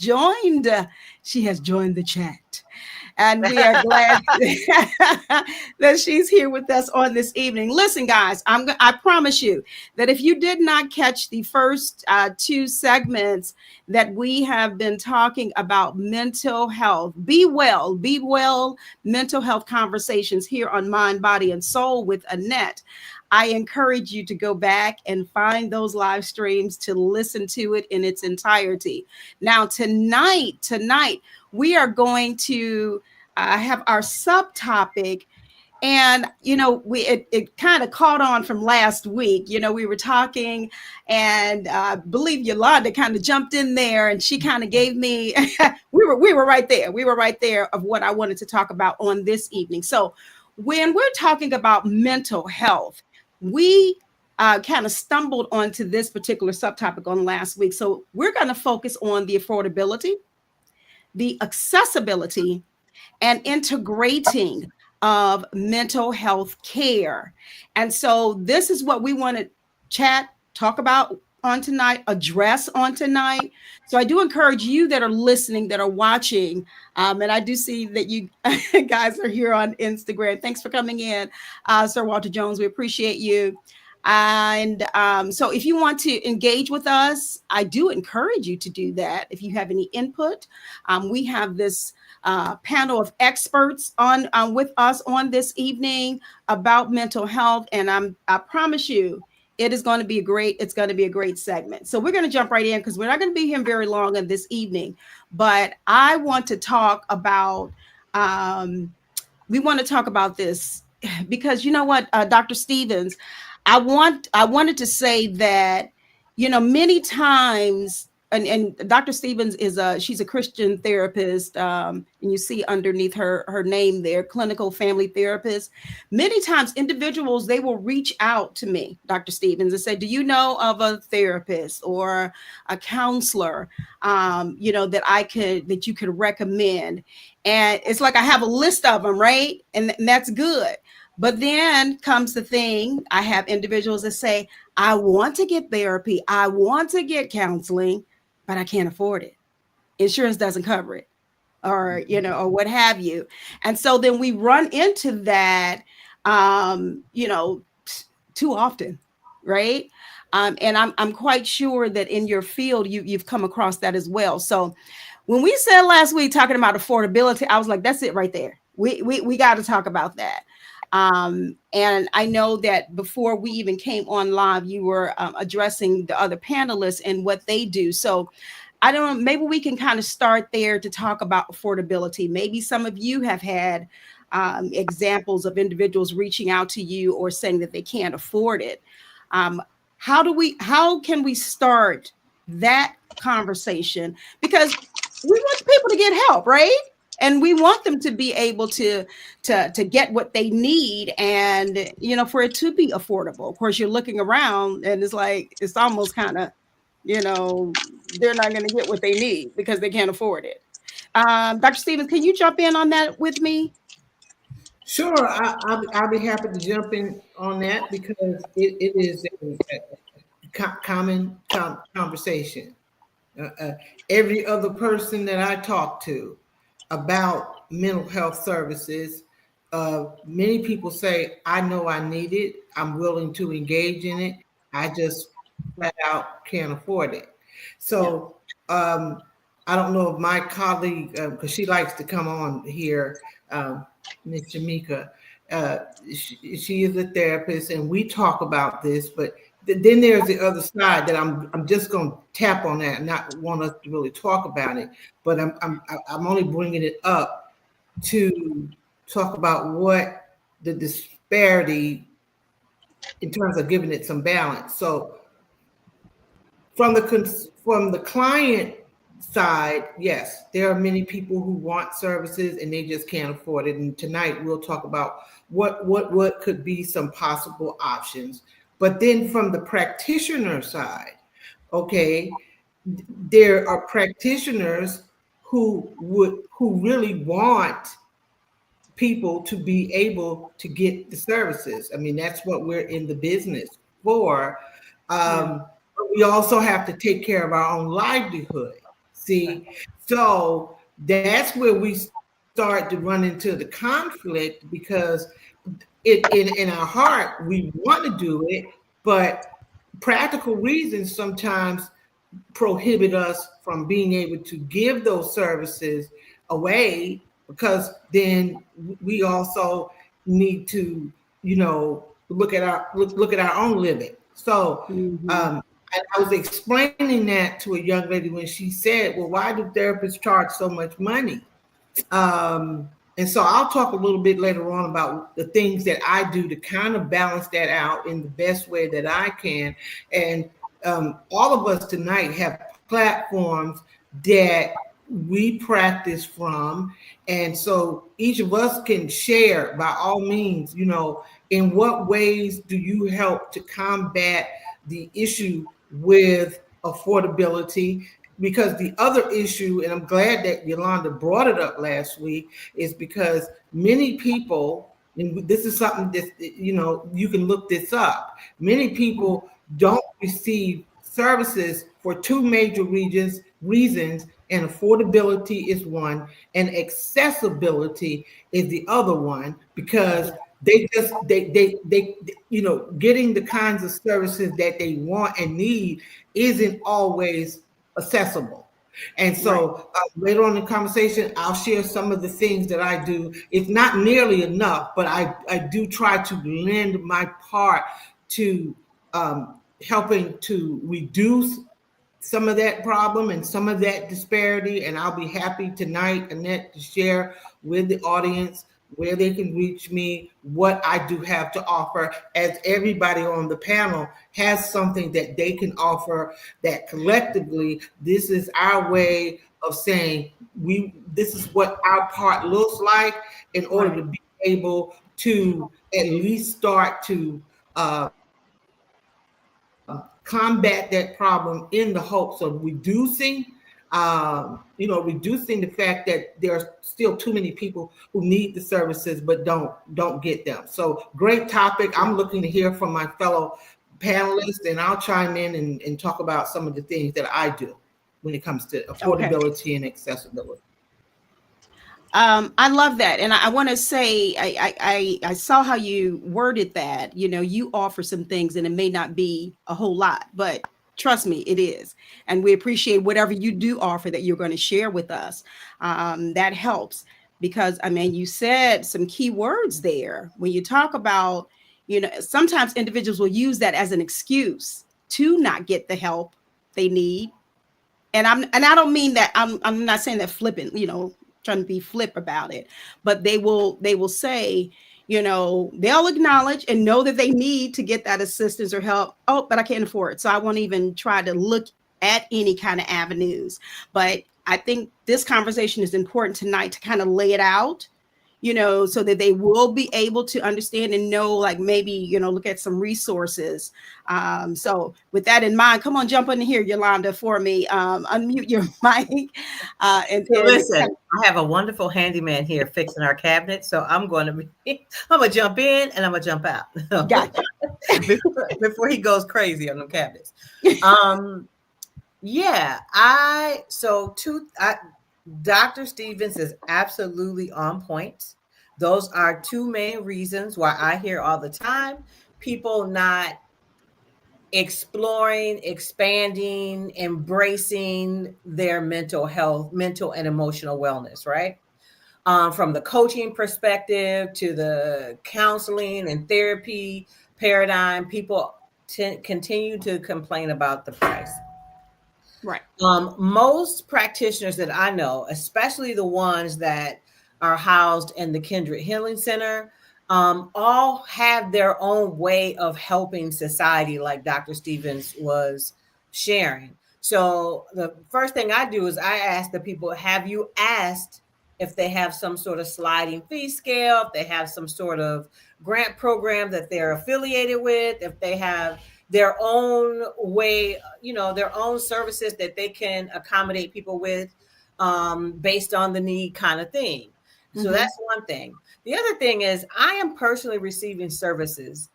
joined. She has joined the chat. And we are glad that she's here with us on this evening. Listen, guys, I promise you that if you did not catch the first two segments that we have been talking about mental health, be well, mental health conversations here on Mind, Body, and Soul with Annette. I encourage you to go back and find those live streams to listen to it in its entirety. Now, tonight, we are going to have our subtopic. And it kind of caught on from last week. We were talking, and believe Yolanda kind of jumped in there, and she kind of gave me. we were right there. We were right there of what I wanted to talk about on this evening. So when we're talking about mental health, we kind of stumbled onto this particular subtopic on last week. So we're going to focus on the affordability, the accessibility, and integrating of mental health care. And so this is what we want to talk about on tonight, address on tonight. So I do encourage you that are listening, that are watching, and I do see that you guys are here on Instagram. Thanks for coming in, Sir Walter Jones. We appreciate you. And so if you want to engage with us, I do encourage you to do that. If you have any input, we have this panel of experts on with us on this evening about mental health, and I promise you, it's going to be a great segment. So we're going to jump right in because we're not going to be here very long on this evening. But I want to talk about we want to talk about this because you know what, Dr. Stevens, I wanted to say that many times. And Dr. Stevens she's a Christian therapist, and you see underneath her name there, clinical family therapist. Many times individuals, they will reach out to me, Dr. Stevens, and say, do you know of a therapist or a counselor, that you could recommend? And it's like I have a list of them, right? And that's good. But then comes the thing, I have individuals that say, I want to get therapy, I want to get counseling, but I can't afford it. Insurance doesn't cover it, or what have you. And so then we run into that, too often, right? And I'm quite sure that in your field, you've come across that as well. So when we said last week talking about affordability, I was like, that's it right there. We got to talk about that. And I know that before we even came on live, you were addressing the other panelists and what they do. So I don't know, maybe we can kind of start there to talk about affordability. Maybe some of you have had examples of individuals reaching out to you or saying that they can't afford it. How can we start that conversation? Because we want people to get help, right? And we want them to be able to get what they need, and for it to be affordable. Of course, you're looking around, and it's almost kind of, they're not going to get what they need because they can't afford it. Dr. Stevens, can you jump in on that with me? Sure, I'll be happy to jump in on that because it is a common conversation. Every other person that I talk to about mental health services, many people say, I know I need it, I'm willing to engage in it, I just flat out can't afford it. So I don't know if my colleague, because she likes to come on here, Ms. Jamika, she is a therapist, and we talk about this, but then there's the other side that I'm just going to tap on that and not want us to really talk about it, but I'm only bringing it up to talk about what the disparity in terms of giving it some balance. So from the client side, yes, there are many people who want services and they just can't afford it. And tonight we'll talk about what could be some possible options. But then from the practitioner side, okay, there are practitioners who really want people to be able to get the services. I mean, that's what we're in the business for. But we also have to take care of our own livelihood. See, so that's where we start to run into the conflict because in our heart we want to do it, but practical reasons sometimes prohibit us from being able to give those services away because then we also need to, look at our own living. So Mhm. I was explaining that to a young lady when she said, well, why do therapists charge so much money? And so I'll talk a little bit later on about the things that I do to kind of balance that out in the best way that I can. And all of us tonight have platforms that we practice from. And so each of us can share by all means, in what ways do you help to combat the issue with affordability? Because the other issue, and I'm glad that Yolanda brought it up last week, is because many people, and this is something that, you can look this up, many people don't receive services for two major reasons, and affordability is one, and accessibility is the other one, because getting the kinds of services that they want and need isn't always accessible. And so later on in the conversation, I'll share some of the things that I do. It's not nearly enough, but I do try to lend my part to helping to reduce some of that problem and some of that disparity. And I'll be happy tonight, Annette, to share with the audience where they can reach me, what I do have to offer, as everybody on the panel has something that they can offer, that collectively, this is our way of saying, this is what our part looks like in order to be able to at least start to combat that problem in the hopes of reducing reducing the fact that there are still too many people who need the services but don't get them. So great topic. I'm looking to hear from my fellow panelists, and I'll chime in and talk about some of the things that I do when it comes to affordability and accessibility. I love that. And I want to say, I saw how you worded that. You offer some things and it may not be a whole lot, but trust me, it is. And we appreciate whatever you do offer that you're going to share with us. That helps because, you said some key words there. When you talk about, sometimes individuals will use that as an excuse to not get the help they need. And I don't mean that, I'm not saying that flippant, trying to be flip about it, but they will say, they'll acknowledge and know that they need to get that assistance or help. Oh, but I can't afford it, so I won't even try to look at any kind of avenues. But I think this conversation is important tonight to kind of lay it out, so that they will be able to understand and know, like maybe, look at some resources. So with that in mind, come on, jump in here, Yolanda, for me. Unmute your mic. Listen, I have a wonderful handyman here fixing our cabinet. So I'm going to jump in and I'm going to jump out. Gotcha. before he goes crazy on the cabinets. Dr. Stevens is absolutely on point. Those are two main reasons why I hear all the time people not exploring, expanding, embracing their mental health, mental and emotional wellness, right? From the coaching perspective to the counseling and therapy paradigm, people continue to complain about the price. Right. Most practitioners that I know, especially the ones that are housed in the Kindred Healing Center, all have their own way of helping society, like Dr. Stevens was sharing. So the first thing I do is I ask the people, have you asked if they have some sort of sliding fee scale, if they have some sort of grant program that they're affiliated with, if they have their own way, their own services that they can accommodate people with based on the need kind of thing. So that's one thing. The other thing is I am personally receiving services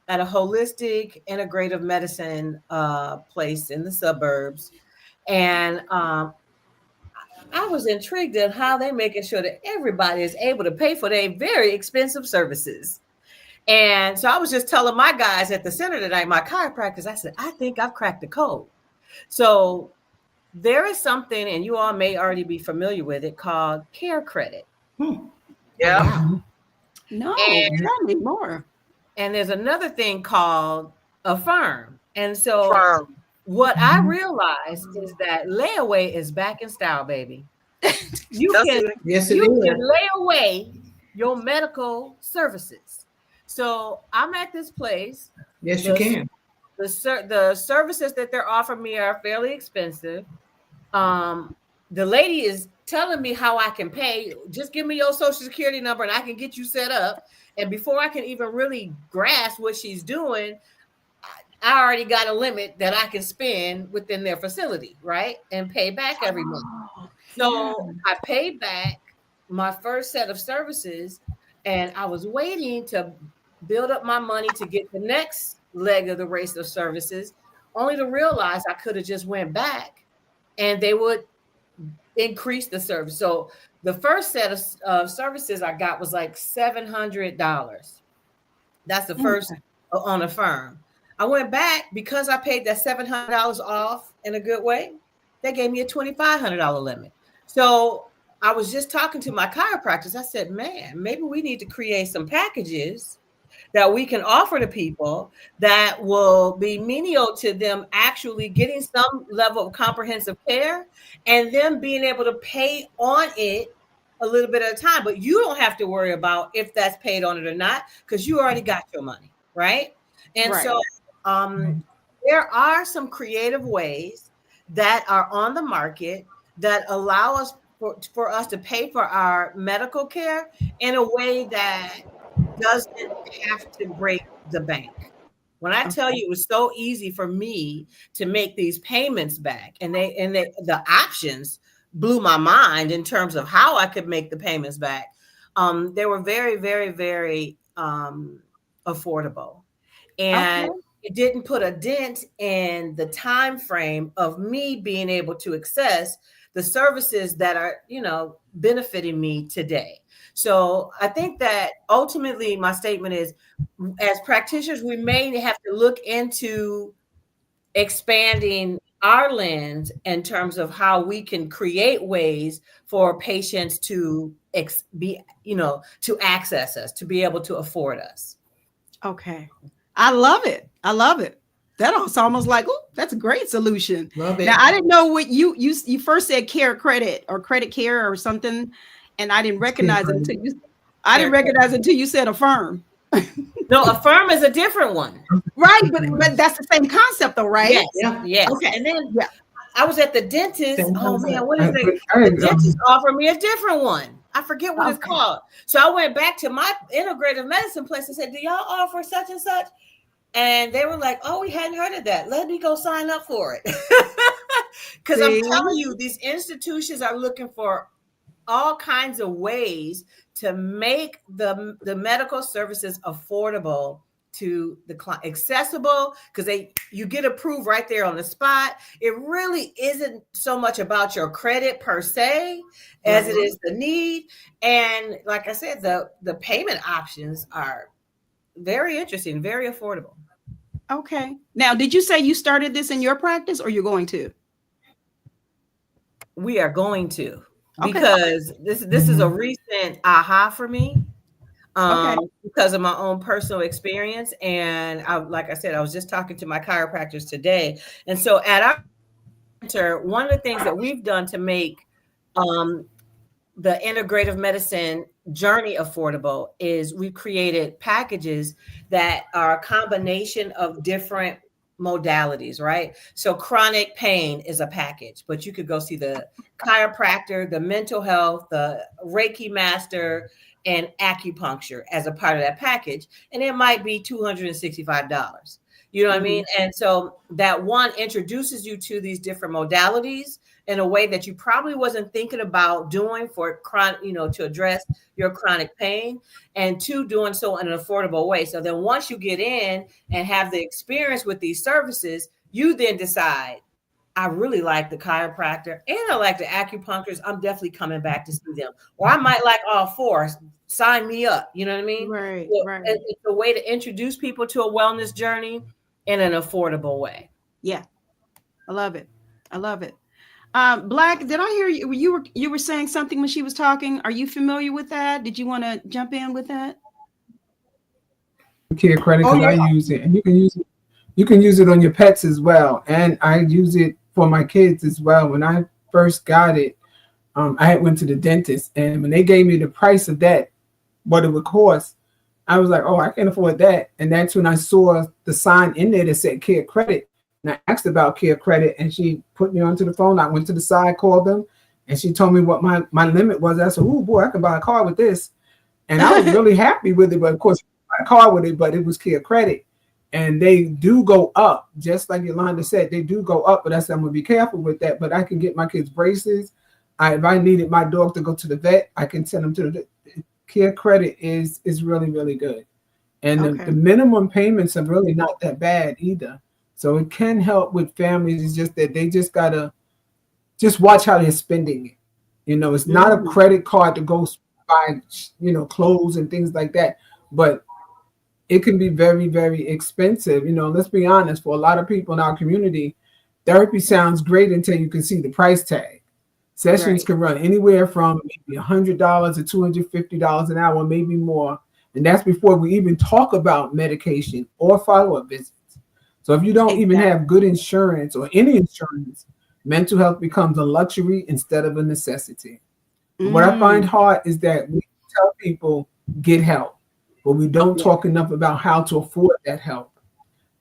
at a holistic integrative medicine place in the suburbs. And was intrigued at how they're making sure that everybody is able to pay for their very expensive services. And so I was just telling my guys at the center tonight, my chiropractors, I said, I think I've cracked the code. So there is something, and you all may already be familiar with it, called Care Credit. Yeah. Wow. No, And- tell me more. And there's another thing called Affirm. And so Firm. what I realized is that layaway is back in style, baby. You That's can it. Yes, it you is. can lay away your medical services. So I'm at this place. Yes, you can. The services that they're offering me are fairly expensive. The lady is telling me how I can pay. Just give me your social security number and I can get you set up. And before I can even really grasp what she's doing, I already got a limit that I can spend within their facility, right? And pay back every month. So I paid back my first set of services, and I was waiting to build up my money to get the next leg of the race of services, only to realize I could have just went back and they would increase the service. So the first set of services I got was like $700. That's the first on Affirm. I went back because I paid that $700 off in a good way. They gave me a $2,500 limit. So I was just talking to my chiropractors. I said, man, maybe we need to create some packages that we can offer to people that will be menial to them actually getting some level of comprehensive care and them being able to pay on it a little bit at a time. But you don't have to worry about if that's paid on it or not because you already got your money, right? And Right. so there are some creative ways that are on the market that allow us for us to pay for our medical care in a way that doesn't have to break the bank. When I tell you it was so easy for me to make these payments back, and the options blew my mind in terms of how I could make the payments back. They were very, very, very affordable, and it didn't put a dent in the time frame of me being able to access the services that are, benefiting me today. So I think that ultimately my statement is, as practitioners, we may have to look into expanding our lens in terms of how we can create ways for patients to to access us, to be able to afford us. Okay. I love it. I love it. That's almost like, oh, that's a great solution. Love it. Now, I didn't know what you first said Care Credit or Credit Care or something, and I didn't recognize it until you said Affirm. No, Affirm is a different one. Right, but that's the same concept though, right? Yes, Yeah. yes. Okay. And then Yeah. I was at the dentist. Same Oh concept. man, what is it? The dentist offered me a different one. I forget what it's Okay. called. So I went back to my integrative medicine place and said, do y'all offer such and such? And they were like, oh, we hadn't heard of that. Let me go sign up for it. Because I'm telling you, these institutions are looking for all kinds of ways to make the medical services affordable to the client, accessible, because you get approved right there on the spot. It really isn't so much about your credit per se as it is the need. And like I said, the payment options are very interesting, very affordable. Okay. Now, did you say you started this in your practice or you're going to? We are going to, Okay. because this is a recent aha for me. Okay. Because of my own personal experience. And like I said, I was just talking to my chiropractors today. And so at our center, one of the things that we've done to make the integrative medicine journey affordable is we've created packages that are a combination of different modalities, right? So chronic pain is a package, but you could go see the chiropractor, the mental health, the Reiki master, and acupuncture as a part of that package. And it might be $265. You know what I mean? And so that one introduces you to these different modalities in a way that you probably wasn't thinking about doing for chronic, to address your chronic pain, and two, doing so in an affordable way. So then once you get in and have the experience with these services, you then decide, I really like the chiropractor and I like the acupuncturist, I'm definitely coming back to see them. Or I might like all four. Sign me up. You know what I mean? Right, So right. it's a way to introduce people to a wellness journey in an affordable way. Yeah, I love it. I love it. Black, did I hear you? You were saying something when she was talking. Are you familiar with that? Did you want to jump in with that? Care credit Oh because I yeah. use it, and you can use it. You can use it on your pets as well, and I use it for my kids as well. When I first got it, I had went to the dentist, and when they gave me the price of that, what it would cost, I was like, "Oh, I can't afford that." And that's when I saw the sign in there that said Care Credit, and I asked about Care Credit, and she put me onto the phone. I went to the side, called them, and she told me what my limit was. I said, "Oh boy, I can buy a car with this," and I was really happy with it. But of course, I buy a car with it, but it was Care Credit. And they do go up, just like Yolanda said, they do go up, but I said I'm gonna be careful with that. But I can get my kids braces. If I needed my dog to go to the vet, I can send them to the Care Credit is really, really good. And Okay. the minimum payments are really not that bad either. So it can help with families. It's just that they just gotta just watch how they're spending it. You know, it's not a credit card to go buy, clothes and things like that. But it can be very, very expensive. You know, let's be honest, for a lot of people in our community, therapy sounds great until you can see the price tag. Sessions Right. can run anywhere from maybe $100 to $250 an hour, maybe more. And that's before we even talk about medication or follow-up visits. So if you don't even have good insurance or any insurance, mental health becomes a luxury instead of a necessity. What I find hard is that we tell people get help, but we don't talk enough about how to afford that help.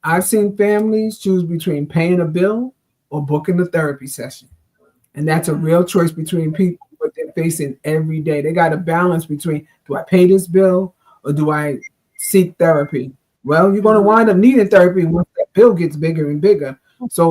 I've seen families choose between paying a bill or booking a therapy session. And that's a real choice between people, what they're facing every day. They got to balance between, do I pay this bill or do I seek therapy? Well, you're going to wind up needing therapy once that bill gets bigger and bigger. So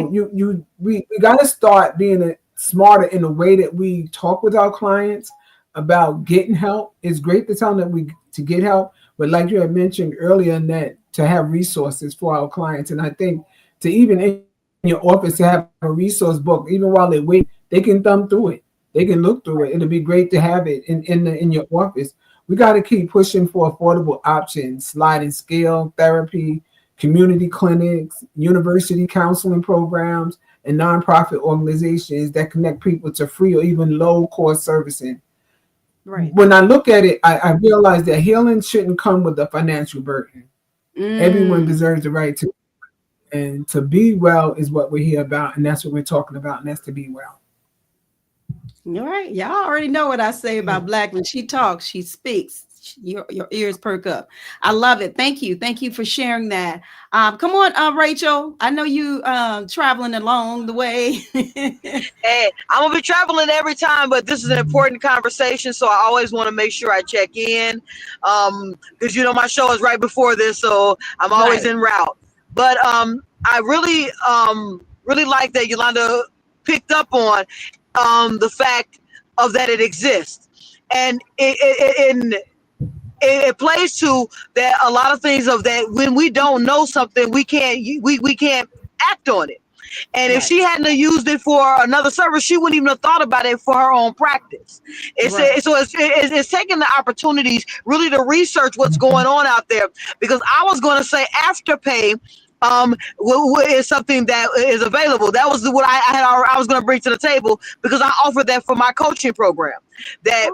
we got to start being smarter in the way that we talk with our clients about getting help. It's great to tell them to get help, but like you had mentioned earlier, Annette, to have resources for our clients. And I think to even in your office to have a resource book, even while they wait, they can thumb through it. They can look through it. It'll be great to have it in your office. We got to keep pushing for affordable options, sliding scale therapy, community clinics, university counseling programs, and nonprofit organizations that connect people to free or even low cost servicing. Right. When I look at it, I realize that healing shouldn't come with a financial burden. Everyone deserves the right to, and to be well is what we're here about, and that's what we're talking about, and that's to be well. All right. Y'all already know what I say about Black. When she talks, she speaks. Your ears perk up. I love it. Thank you. Thank you for sharing that. Come on, Rachel. I know you traveling along the way. Hey, I'm gonna be traveling every time, but this is an important conversation, so I always want to make sure I check in. Because my show is right before this, so I'm always en route. But I really like that Yolanda picked up on the fact of that it exists, and it plays to that a lot of things of that when we don't know something, we can't act on it. And if she hadn't used it for another service, she wouldn't even have thought about it for her own practice. It's taking the opportunities really to research what's going on out there, because I was going to say Afterpay is something that is available. That was what I was going to bring to the table, because I offered that for my coaching program. That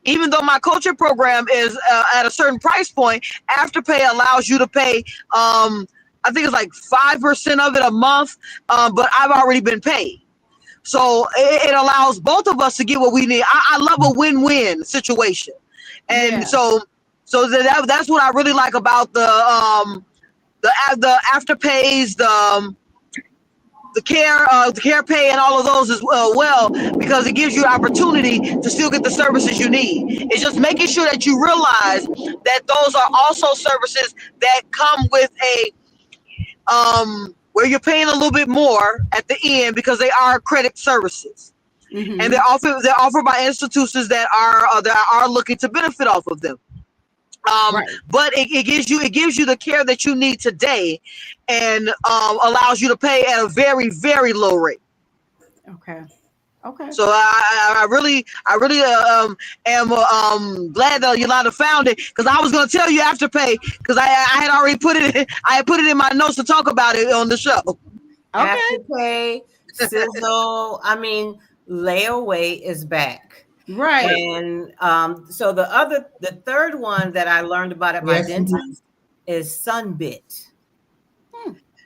even though my coaching program is at a certain price point, Afterpay allows you to pay I think it's like 5% of it a month, but I've already been paid. So it allows both of us to get what we need. I love a win-win situation. And so that's what I really like about the Afterpays, the care pay, and all of those as well, because it gives you opportunity to still get the services you need. It's just making sure that you realize that those are also services that come with a where you're paying a little bit more at the end, because they are credit services, and they're offered by institutions that are looking to benefit off of them. Right. But it gives you the care that you need today, and allows you to pay at a very, very low rate. Okay. Okay. So I really am glad that Yolanda found it, because I was going to tell you Afterpay, because I had already put it in my notes to talk about it on the show. Okay. Afterpay, Sizzle. I mean, layaway is back. Right. And so the third one that I learned about at my Yes, dentist is Sunbit.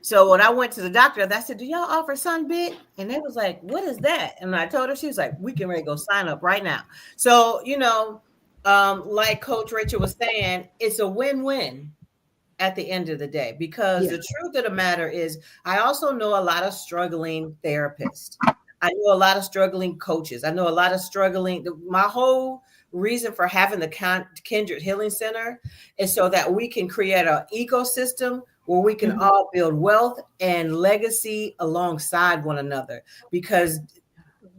So when I went to the doctor, I said, "Do y'all offer Sunbit?" And they was like, "What is that?" And I told her, she was like, "We can ready to go sign up right now." So like Coach Rachel was saying, it's a win-win at the end of the day, because the truth of the matter is, I also know a lot of struggling therapists. I know a lot of struggling coaches. I know a lot of struggling. My whole reason for having the Kindred Healing Center is so that we can create an ecosystem where we can all build wealth and legacy alongside one another. Because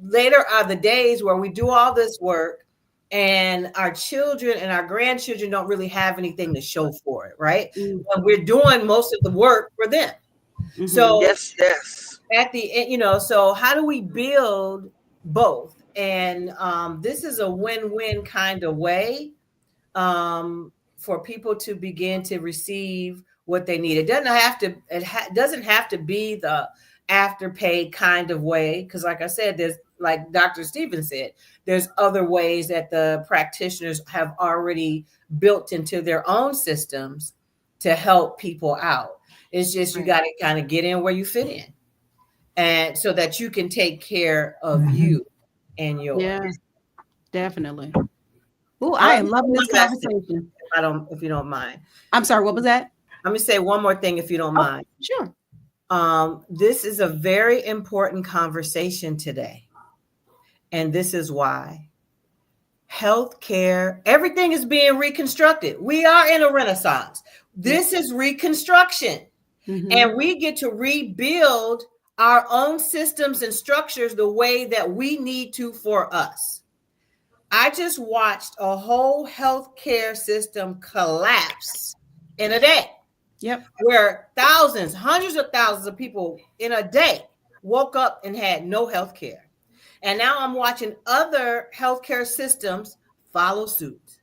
later are the days where we do all this work and our children and our grandchildren don't really have anything to show for it, right? But we're doing most of the work for them. So yes. at the end, so how do we build both? And this is a win-win kind of way for people to begin to receive what they need. It doesn't have to be the Afterpay kind of way, because like I said, there's, like Dr. Stevens said, there's other ways that the practitioners have already built into their own systems to help people out. It's just you got to kind of get in where you fit in, and so that you can take care of you and yours. Yeah, definitely. Oh, I am loving this conversation. If you don't mind. I'm sorry, what was that? Let me say one more thing, if you don't mind. Sure. This is a very important conversation today. And this is why. Healthcare, everything is being reconstructed. We are in a renaissance. This is reconstruction. And we get to rebuild our own systems and structures the way that we need to for us. I just watched a whole healthcare system collapse in a day. Yep. Where thousands, hundreds of thousands of people in a day woke up and had no health care. And now I'm watching other healthcare systems follow suit.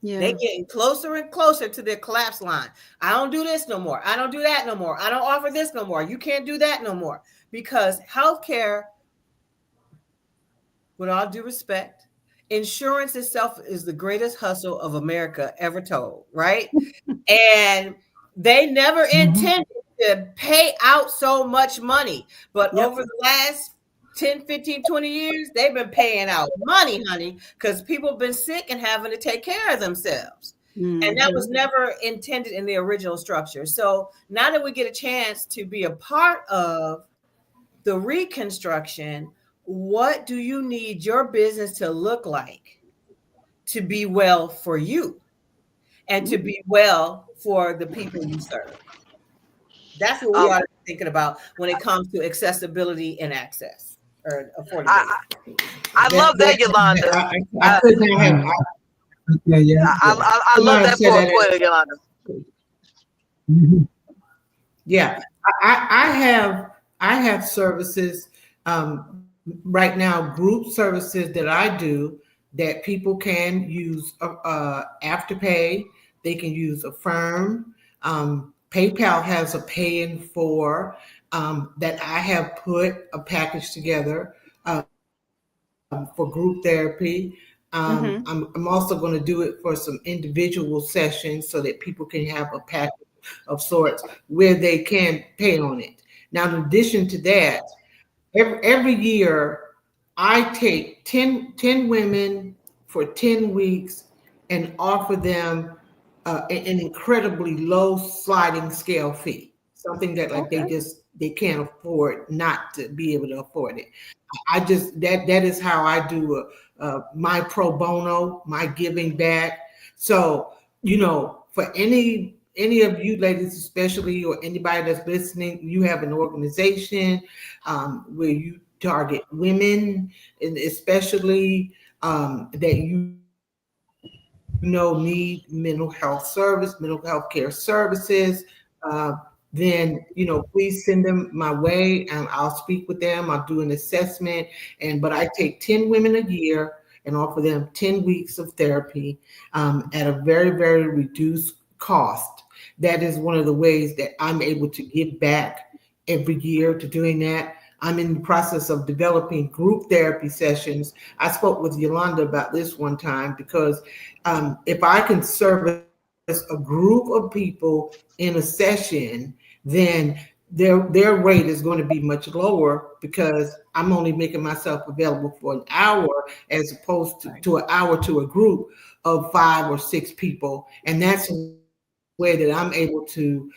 Yeah. They're getting closer and closer to their collapse line. I don't do this no more. I don't do that no more. I don't offer this no more. You can't do that no more. Because healthcare, with all due respect, insurance itself is the greatest hustle of America ever told, right? And they never intended to pay out so much money. But over the last 10, 15, 20 years, they've been paying out money, honey, because people have been sick and having to take care of themselves. And that was never intended in the original structure. So now that we get a chance to be a part of the reconstruction, what do you need your business to look like to be well for you and to be well for the people you serve? That's what we are thinking about when it comes to accessibility and access or affordability. I love that, Yolanda. I love that point, Yolanda. Yeah, I have services right now, group services that I do that people can use Afterpay. They can use Affirm. PayPal has a pay in for that I have put a package together for group therapy. I'm also going to do it for some individual sessions so that people can have a package of sorts where they can pay on it. Now, in addition to that, every year I take 10 women for 10 weeks and offer them an incredibly low sliding scale fee, something that they can't afford not to be able to afford it. That is how I do my pro bono, my giving back. So, for any of you ladies, especially, or anybody that's listening, you have an organization where you target women, and especially that you need mental health care services, then please send them my way, and I'll speak with them. I'll do an assessment, but I take 10 women a year and offer them 10 weeks of therapy at a very, very reduced cost. That is one of the ways that I'm able to give back every year to doing that. I'm in the process of developing group therapy sessions. I spoke with Yolanda about this one time, because if I can service a group of people in a session, then their rate is going to be much lower, because I'm only making myself available for an hour as opposed to an hour to a group of 5 or 6 people. And that's a way that I'm able to,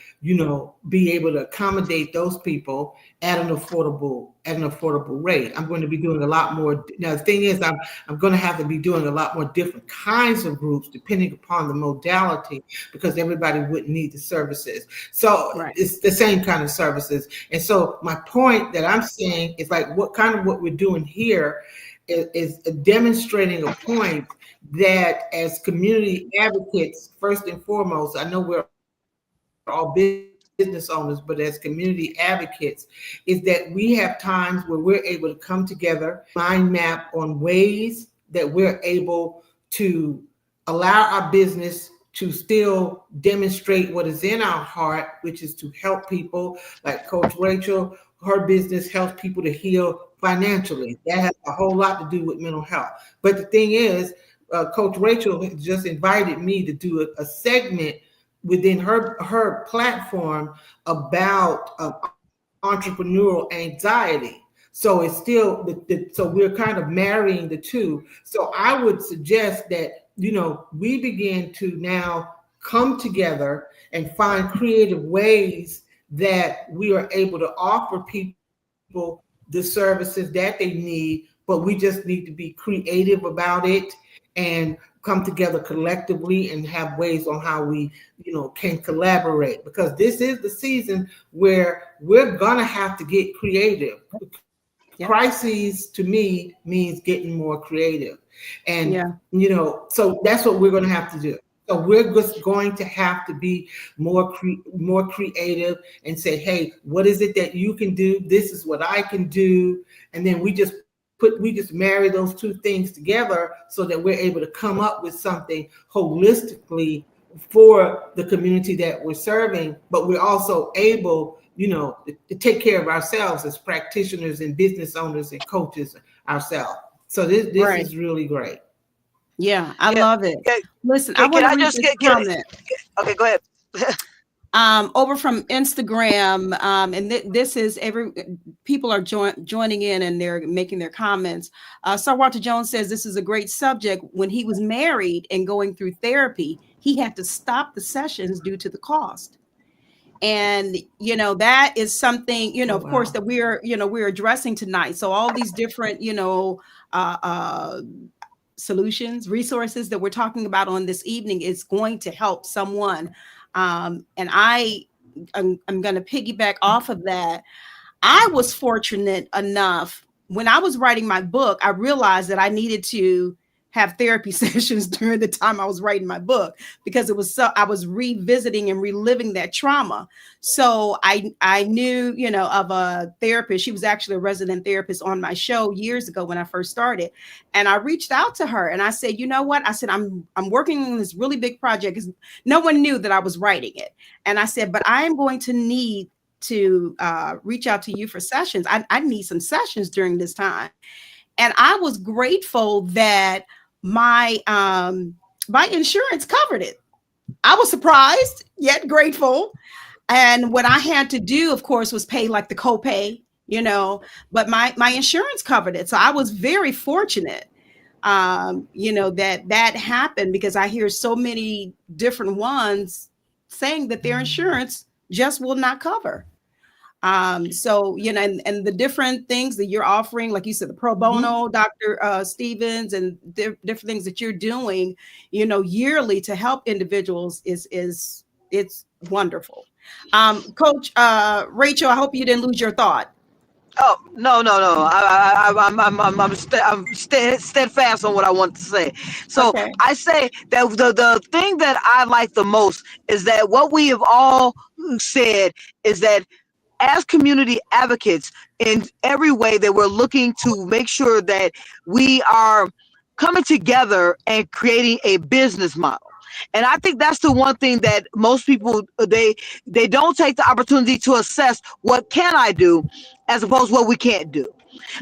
be able to accommodate those people at an affordable rate. I'm going to be doing a lot more. Now, the thing is, I'm going to have to be doing a lot more different kinds of groups depending upon the modality, because everybody wouldn't need the services. So It's the same kind of services. And so my point that I'm saying is, like, what we're doing here is demonstrating a point that as community advocates, first and foremost, I know we're all business owners, but as community advocates, is that we have times where we're able to come together, mind map on ways that we're able to allow our business to still demonstrate what is in our heart, which is to help people. Like Coach Rachel, her business helps people to heal financially. That has a whole lot to do with mental health. But the thing is, Coach Rachel just invited me to do a segment within her platform about entrepreneurial anxiety. So it's still, so we're kind of marrying the two. So I would suggest that, we begin to now come together and find creative ways that we are able to offer people the services that they need, but we just need to be creative about it and come together collectively and have ways on how we, can collaborate, because this is the season where we're gonna have to get creative. Yep. Crises to me means getting more creative. And, so that's what we're gonna have to do. So we're just going to have to be more creative and say, hey, what is it that you can do? This is what I can do. And then we just marry those two things together so that we're able to come up with something holistically for the community that we're serving, but we're also able, to take care of ourselves as practitioners and business owners and coaches ourselves. So this is really great. Yeah, I love it. Listen, I want to read this comment. Okay, go ahead. Over from Instagram, and this is people are joining in and they're making their comments. Sir Walter Jones says this is a great subject. When he was married and going through therapy, he had to stop the sessions due to the cost. And that is something of course that we're addressing tonight. So all these different solutions, resources that we're talking about on this evening is going to help someone. And I'm going to piggyback off of that. I was fortunate enough when I was writing my book, I realized that I needed to have therapy sessions during the time I was writing my book, because I was revisiting and reliving that trauma. So I knew, of a therapist. She was actually a resident therapist on my show years ago when I first started. And I reached out to her and I said, you know what? I said, I'm working on this really big project, because no one knew that I was writing it. And I said, but I am going to need to reach out to you for sessions. I need some sessions during this time. And I was grateful that my insurance covered it. I was surprised yet grateful. And what I had to do, of course, was pay like the copay, but my insurance covered it. So I was very fortunate, that happened, because I hear so many different ones saying that their insurance just will not cover. So, and the different things that you're offering, like you said, the pro bono, Dr. Stevens, and different things that you're doing, yearly to help individuals it's wonderful. Coach Rachel, I hope you didn't lose your thought. Oh no no no! I'm steadfast on what I want to say. So Okay. I say that the thing that I like the most is that what we have all said is that as community advocates in every way that we're looking to make sure that we are coming together and creating a business model. And I think that's the one thing that most people they don't take the opportunity to assess what can I do as opposed to what we can't do.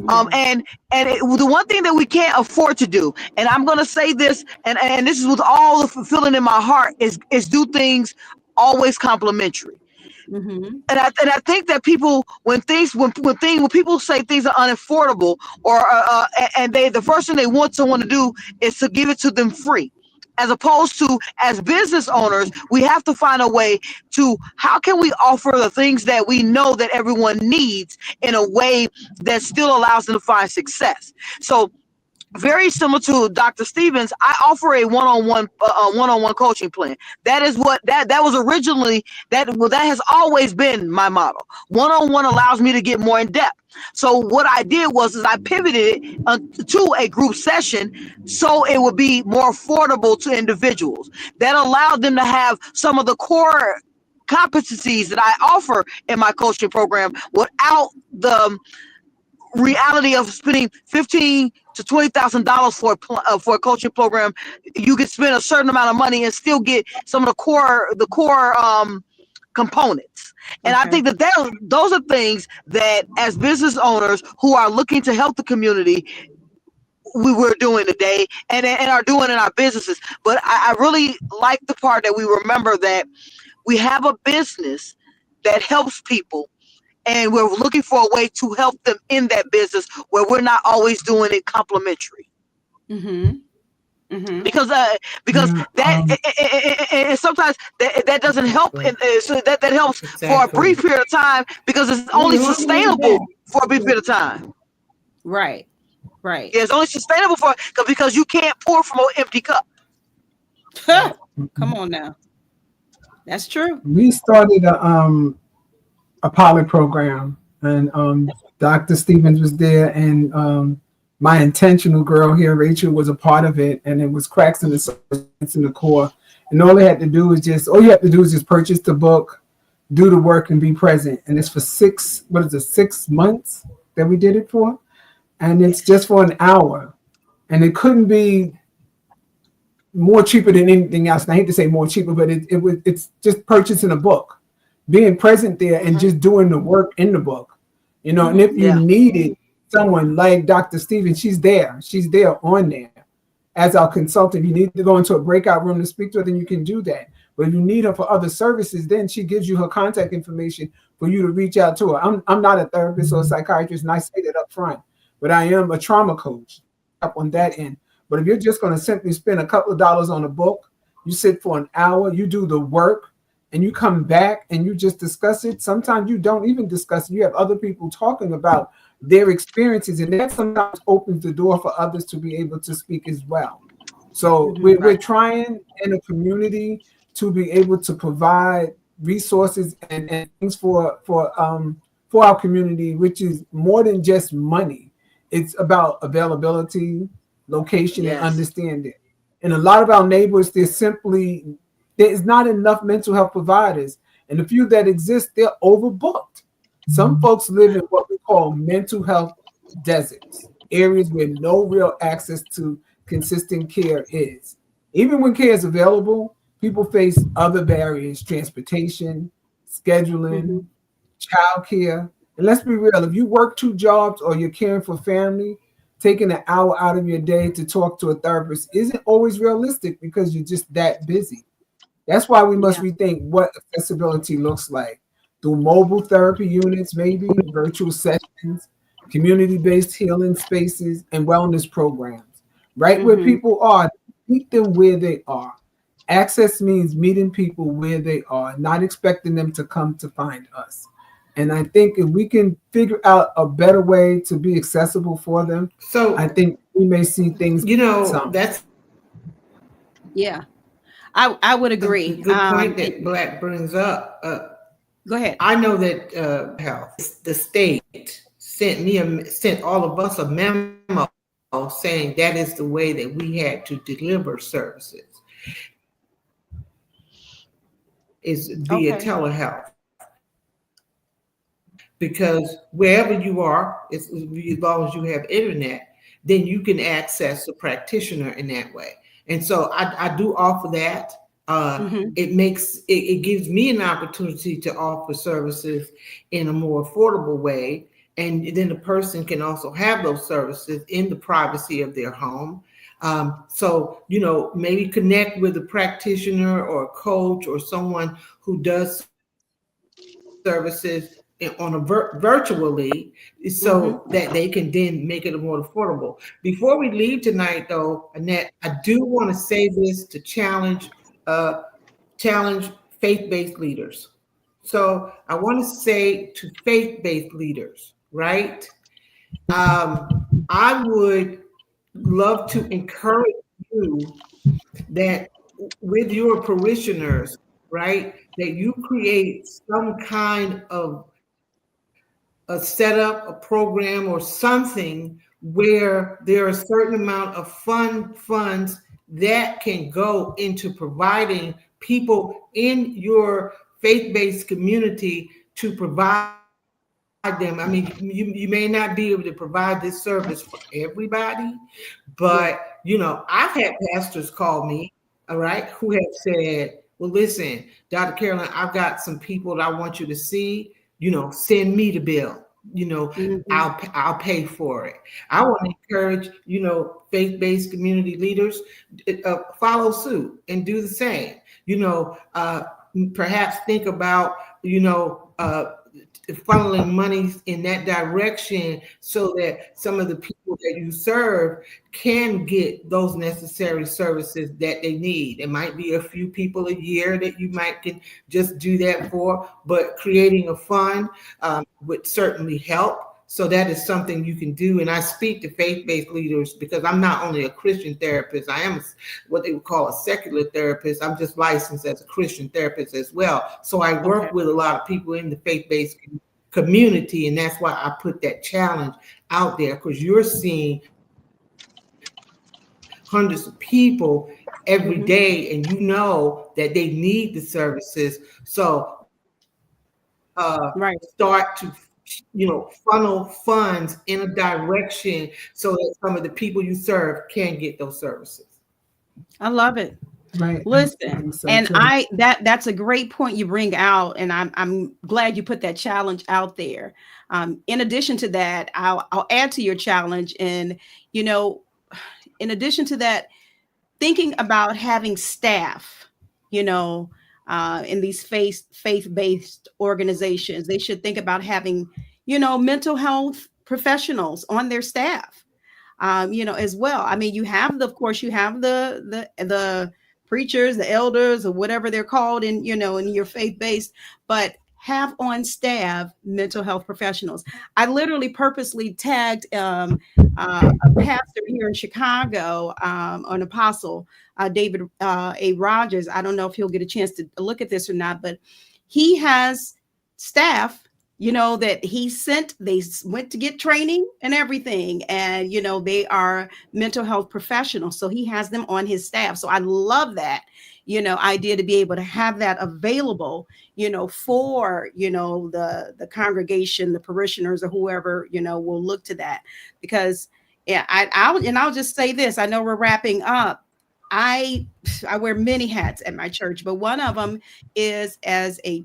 Yeah. The one thing that we can't afford to do, and I'm going to say this, and this is with all the feeling in my heart, is do things always complimentary. Mm-hmm. And I think that people when people say things are unaffordable or and the first thing they want someone to do is to give it to them free, as opposed to as business owners we have to find a way to how can we offer the things that we know that everyone needs in a way that still allows them to find success. So very similar to Dr. Stevens, I offer a one-on-one coaching plan. That is what that was originally that has always been my model. One-on-one allows me to get more in depth. So what I did was I pivoted it to a group session so it would be more affordable to individuals. That allowed them to have some of the core competencies that I offer in my coaching program without the reality of spending $15,000 to $20,000 for a coaching program. You can spend a certain amount of money and still get some of the core components. And I think that those are things that as business owners who are looking to help the community, we were doing today and are doing in our businesses. But I really like the part that we remember that we have a business that helps people, and we're looking for a way to help them in that business where we're not always doing it complimentary. Mm-hmm. Mm-hmm. Because and sometimes that doesn't help, and so that helps for a brief period of time because it's only sustainable for a brief period of time. Right. Right. It's only sustainable because you can't pour from an empty cup. Come on now. That's true. We started a pilot program, and Dr. Stevens was there, and my intentional girl here, Rachel, was a part of it, and it was Cracks in the Surface in the Core. And all you have to do is just purchase the book, do the work, and be present. And it's for 6 months that we did it for, and it's just for an hour, and it couldn't be more cheaper than anything else. And I hate to say more cheaper, but it's just purchasing a book, being present there, and just doing the work in the book, And if you needed someone like Dr. Stevens, she's there on there as our consultant. You need to go into a breakout room to speak to her, then you can do that. But if you need her for other services, then she gives you her contact information for you to reach out to her. I'm not a therapist or a psychiatrist, and I say that up front, but I am a trauma coach up on that end. But if you're just going to simply spend a couple of dollars on a book, you sit for an hour, you do the work, and you come back and you just discuss it. Sometimes you don't even discuss it. You have other people talking about their experiences, and that sometimes opens the door for others to be able to speak as well. So we're trying in a community to be able to provide resources and things for our community, which is more than just money. It's about availability, location, and understanding. And a lot of our neighbors, there is not enough mental health providers. And the few that exist, they're overbooked. Some folks live in what we call mental health deserts, areas where no real access to consistent care is. Even when care is available, people face other barriers: transportation, scheduling, childcare. And let's be real, if you work 2 jobs or you're caring for family, taking an hour out of your day to talk to a therapist isn't always realistic because you're just that busy. That's why we must rethink what accessibility looks like through mobile therapy units, maybe virtual sessions, community-based healing spaces, and wellness programs. Right where people are, meet them where they are. Access means meeting people where they are, not expecting them to come to find us. And I think if we can figure out a better way to be accessible for them, so I think we may see things. That's I would agree. Good point that Black brings up. Go ahead. I know that health, the state sent all of us a memo saying that is the way that we had to deliver services, is via Okay. telehealth. Because wherever you are, as long as you have internet, then you can access a practitioner in that way. And so I do offer that. It gives me an opportunity to offer services in a more affordable way. And then the person can also have those services in the privacy of their home. So, maybe connect with a practitioner or a coach or someone who does services on a virtually, so that they can then make it more affordable. Before we leave tonight, though, Annette, I do want to say this to challenge faith-based leaders. So I want to say to faith-based leaders, right? I would love to encourage you that with your parishioners, right, that you create some kind of a setup, a program, or something where there are a certain amount of funds that can go into providing people in your faith-based community to provide them. I mean, you may not be able to provide this service for everybody, but I've had pastors call me, all right, who have said, well, listen, Dr. Carolyn, I've got some people that I want you to see, send me the bill, I'll pay for it. I want to encourage, faith-based community leaders, follow suit and do the same, perhaps think about, funneling money in that direction so that some of the people that you serve can get those necessary services that they need. It might be a few people a year that you can just do that for, but creating a fund would certainly help. So that is something you can do. And I speak to faith-based leaders because I'm not only a Christian therapist, I am what they would call a secular therapist. I'm just licensed as a Christian therapist as well. So I work with a lot of people in the faith-based community. And that's why I put that challenge out there, because you're seeing hundreds of people every day and you know that they need the services. So start to funnel funds in a direction so that some of the people you serve can get those services. I love it. Right. Listen, So and true. that's a great point you bring out, and I'm glad you put that challenge out there. In addition to that, I'll add to your challenge, and in addition to that, thinking about having staff, in these faith-based organizations, they should think about having, mental health professionals on their staff, as well. I mean, you have the preachers, the elders, or whatever they're called in your faith-based, but have on staff mental health professionals. I literally purposely tagged a pastor here in Chicago, an apostle, David A. Rogers. I don't know if he'll get a chance to look at this or not, but he has staff, that they went to get training and everything. And, they are mental health professionals. So he has them on his staff. So I love that, idea to be able to have that available, for, the congregation, the parishioners, or whoever, will look to that. Because I'll just say this, I know we're wrapping up. I wear many hats at my church, but one of them is as a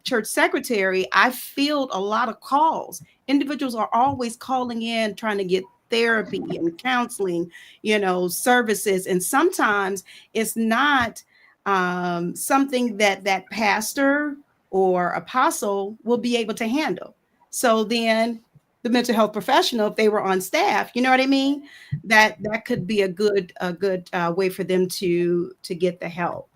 church secretary. I field a lot of calls. Individuals are always calling in, trying to get therapy and counseling, services. And sometimes it's not something that pastor or apostle will be able to handle. So then the mental health professional, if they were on staff, you know what I mean? That could be a good way for them to get the help.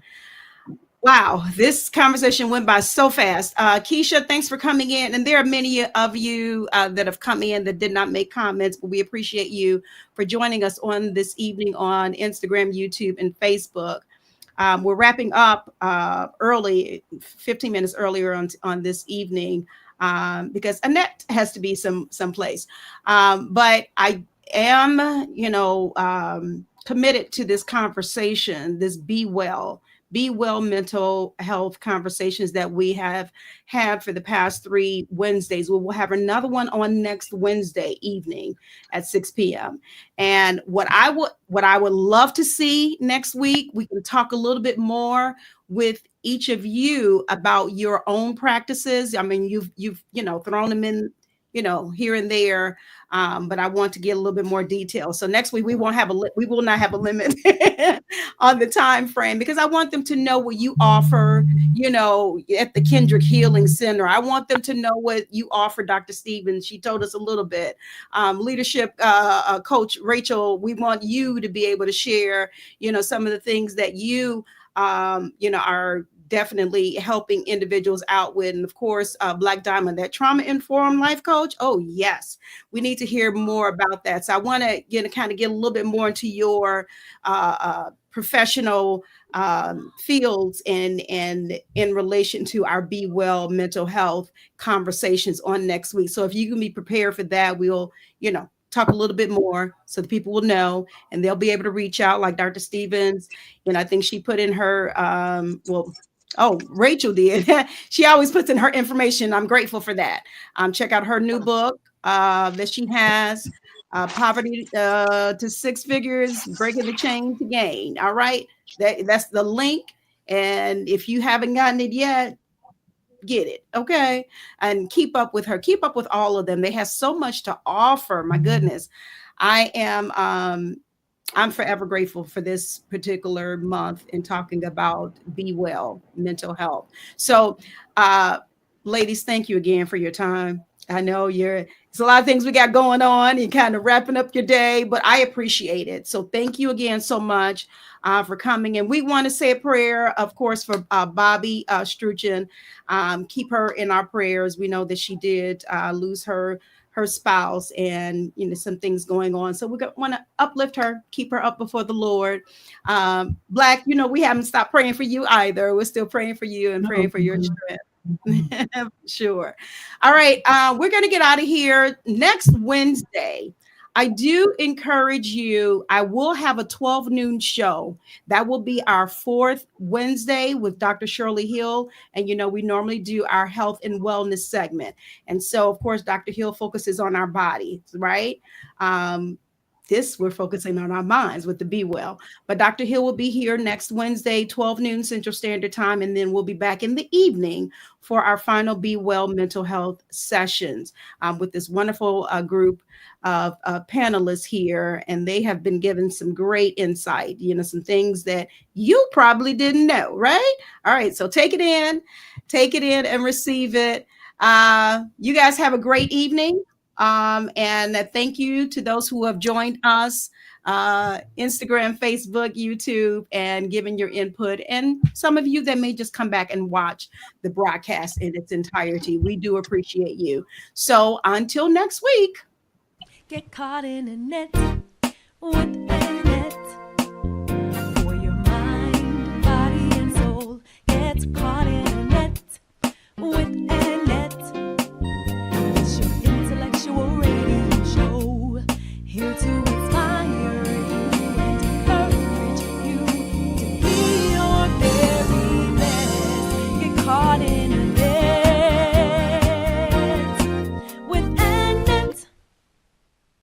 Wow, this conversation went by so fast. Keisha, thanks for coming in. And there are many of you that have come in that did not make comments, but we appreciate you for joining us on this evening on Instagram, YouTube, and Facebook. We're wrapping up early, 15 minutes earlier on this evening. because Annette has to be someplace. But I am, committed to this conversation, this Be Well mental health conversations that we have had for the past 3 Wednesdays. We will have another one on next Wednesday evening at 6 p.m. And what I would love to see next week, we can talk a little bit more with each of you about your own practices. I mean, you've thrown them in, here and there. But I want to get a little bit more detail. So next week we will not have a limit on the time frame, because I want them to know what you offer, at the Kendrick Healing Center. I want them to know what you offer, Dr. Stevens. She told us a little bit. Leadership coach Rachel, we want you to be able to share, some of the things that you, are definitely helping individuals out with. And of course, Black Diamond, that trauma-informed life coach. Oh, yes. We need to hear more about that. So I want to kind of get a little bit more into your professional fields and in relation to our Be Well mental health conversations on next week. So if you can be prepared for that, we'll, talk a little bit more so the people will know, and they'll be able to reach out like Dr. Stevens. And I think she put in her, Rachel did. She always puts in her information. I'm grateful for that. Check out her new book that she has, Poverty to Six Figures, Breaking the Chain to Gain. All right. That's the link. And if you haven't gotten it yet, get it. Okay. And keep up with her. Keep up with all of them. They have so much to offer. My goodness. I'm forever grateful for this particular month in talking about Be Well mental health. So, ladies, thank you again for your time. I know it's a lot of things we got going on and kind of wrapping up your day, but I appreciate it. So thank you again so much for coming. And we want to say a prayer, of course, for Bobby Struchin. Keep her in our prayers. We know that she did lose her spouse, and some things going on. So we want to uplift her, keep her up before the Lord. Black, we haven't stopped praying for you either. We're still praying for you and praying for your strength. Sure. All right. We're going to get out of here next Wednesday. I do encourage you. I will have a 12 noon show. That will be our 4th Wednesday with Dr. Shirley Hill. And, we normally do our health and wellness segment. And so, of course, Dr. Hill focuses on our body, right? We're focusing on our minds with the Be Well. But Dr. Hill will be here next Wednesday, 12 noon Central Standard Time. And then we'll be back in the evening for our final Be Well mental health sessions with this wonderful group of panelists here. And they have been given some great insight, some things that you probably didn't know, right? All right. So take it in and receive it. You guys have a great evening. And thank you to those who have joined us, Instagram, Facebook, YouTube, and given your input. And some of you that may just come back and watch the broadcast in its entirety. We do appreciate you. So until next week. Get caught in a net with